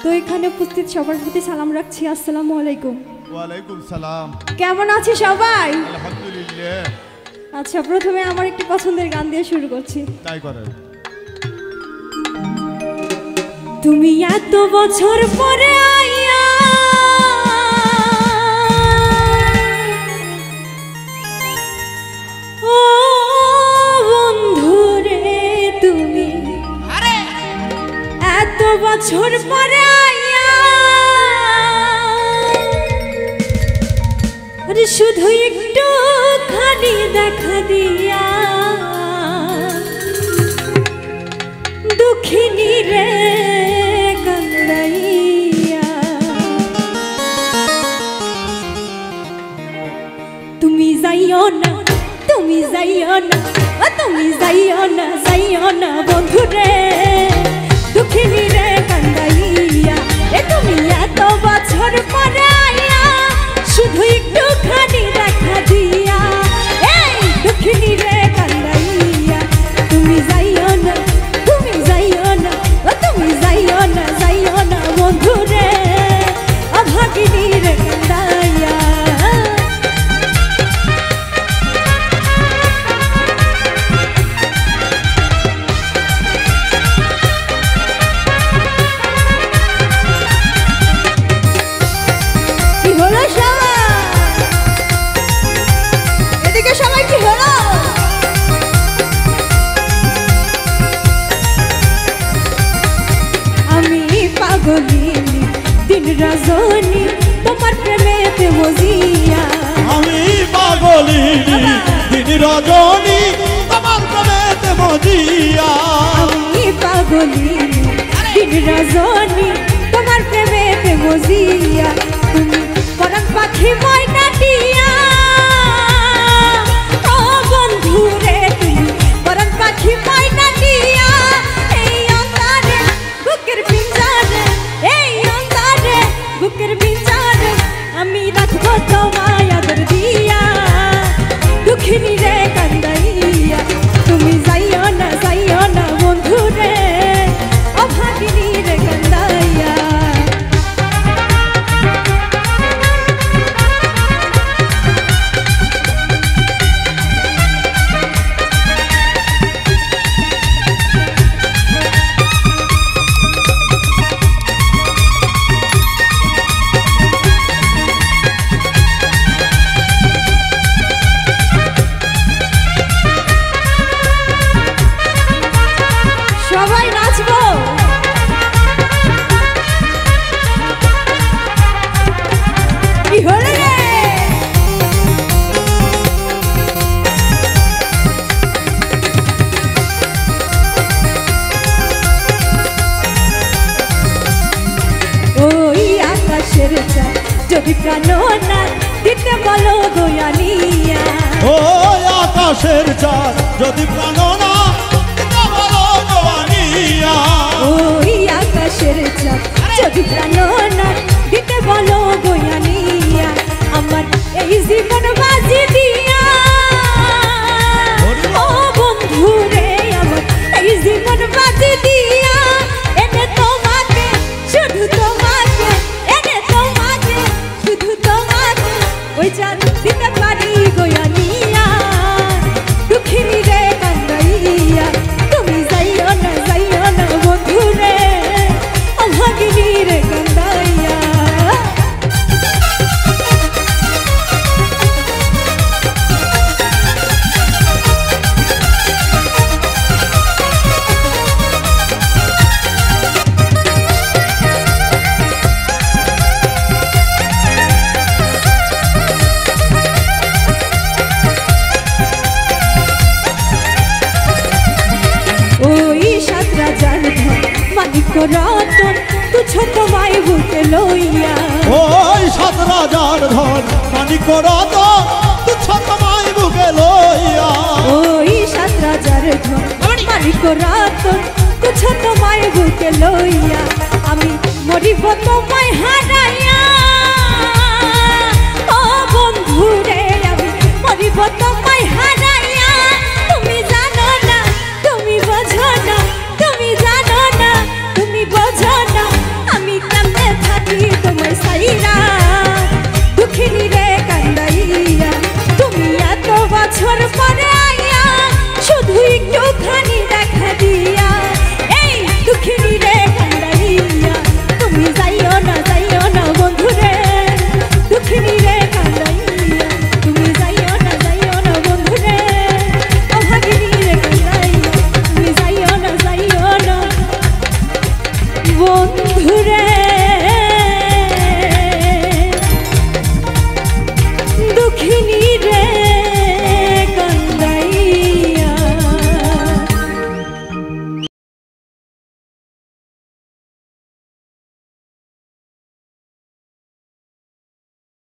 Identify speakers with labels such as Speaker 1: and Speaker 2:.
Speaker 1: তো এখানে উপস্থিত সবার প্রতি সালাম রাখছি, আসসালামু আলাইকুম।
Speaker 2: ওয়ালাইকুম সালাম।
Speaker 1: কেমন আছে সবাই?
Speaker 2: আলহামদুলিল্লাহ।
Speaker 1: আচ্ছা, প্রথমে আমার একটি পছন্দের গান দিয়ে শুরু করছি।
Speaker 2: তাই করেন।
Speaker 1: তুমি এত বছর পরে আইয়া ও বন্ধু রে, তুমি এত বছর পরে আইয়া শুধু একটু খানি দেখা দিয়া দুঃখিনী রে কান্দাইয়া। তুমি যাইও না, তুমি যাইও না, তুমি যাইও না, যাইও না বন্ধু রে দুঃখিনী রে কান্দাইয়া। এ তুমি এত বছর পরে আইয়া শুধু একটু খানি দেখা দিয়া এই দুঃখিনী রে কান্দাইয়া। তুমি যাইও না, তুমি যাইও না, তুমি যাইও না, যাইও না বন্ধু রে অভাগিনী রে কান্দাইয়া। কি হলো সবাই? এদিকে সবাই কি হলো? আমি পাগলিনী দিন রজনী তোমার প্রেমেতে মজিয়া।
Speaker 2: আমি পাগলিনী দিন রজনী তোমার প্রেমেতে মজিয়া।
Speaker 1: আমি পাগলিনী দিন রজনী তোমার প্রেমেতে মজিয়া। তুমি পরাণ পাখি ময়না টিয়া ও বন্ধু রে, তুমি পরাণ পাখি ময়না টিয়া। এই অন্তরে বুকের পিঞ্জরে, এই অন্তরে বুকের পিঞ্জরে আমি রাখবো তোমায় আদর দিয়া দুঃখিনী রে কান্দাইয়া। তুমি যাইও না, যাইও না বন্ধু রে অভাগিনী রে কান্দাইয়া। সবাই নাচবো। কি হলো রে? ওই আকাশের চাঁদ যদি প্রাণনা দিতে বলো গোয়ানিয়া।
Speaker 2: ও আকাশের চাঁদ যদি প্রাণনা দিতে বলো গোয়ানিয়া।
Speaker 1: ওই আকাশের চাঁদ যদি প্রাণনা দিতে বলো গোয়ানিয়া। আমার এই জীবন বাজি দিয়া ও বন্ধু রে, আমার এই জীবন বাজি দিয়া এনে তোমাকে, শুধু তোমাকে, এনে তোমাকে, শুধু তোমাকে ওই চাঁদ দিতে পারি গোয়ানিয়া দুঃখিনী রে কান্দাইয়া। তুমি যাইও না, যাইও না বন্ধু রে অভাগিনী রে কান্দাইয়া। ওই সাত রাজার ধন মালিক রতন তুচ্ছ তোমায় বুকে লইয়া।
Speaker 2: ওই সাত রাজার ধন মানিক রতন তুচ্ছ তোমায় বুকে লইয়া।
Speaker 1: ওই সাত রাজার ধন মালিক রতন তুচ্ছ তোমায় বুকে লইয়া। আমি মরিব তোমায় হারাইয়া ও বন্ধু রে, আমি মরিব তোমায় হারাইয়া। তুমি জানো না, তুমি বোঝো না, তুমি জানো না, তুমি বোঝো না আমি বছর পরে আইয়া শুধু একটুখানি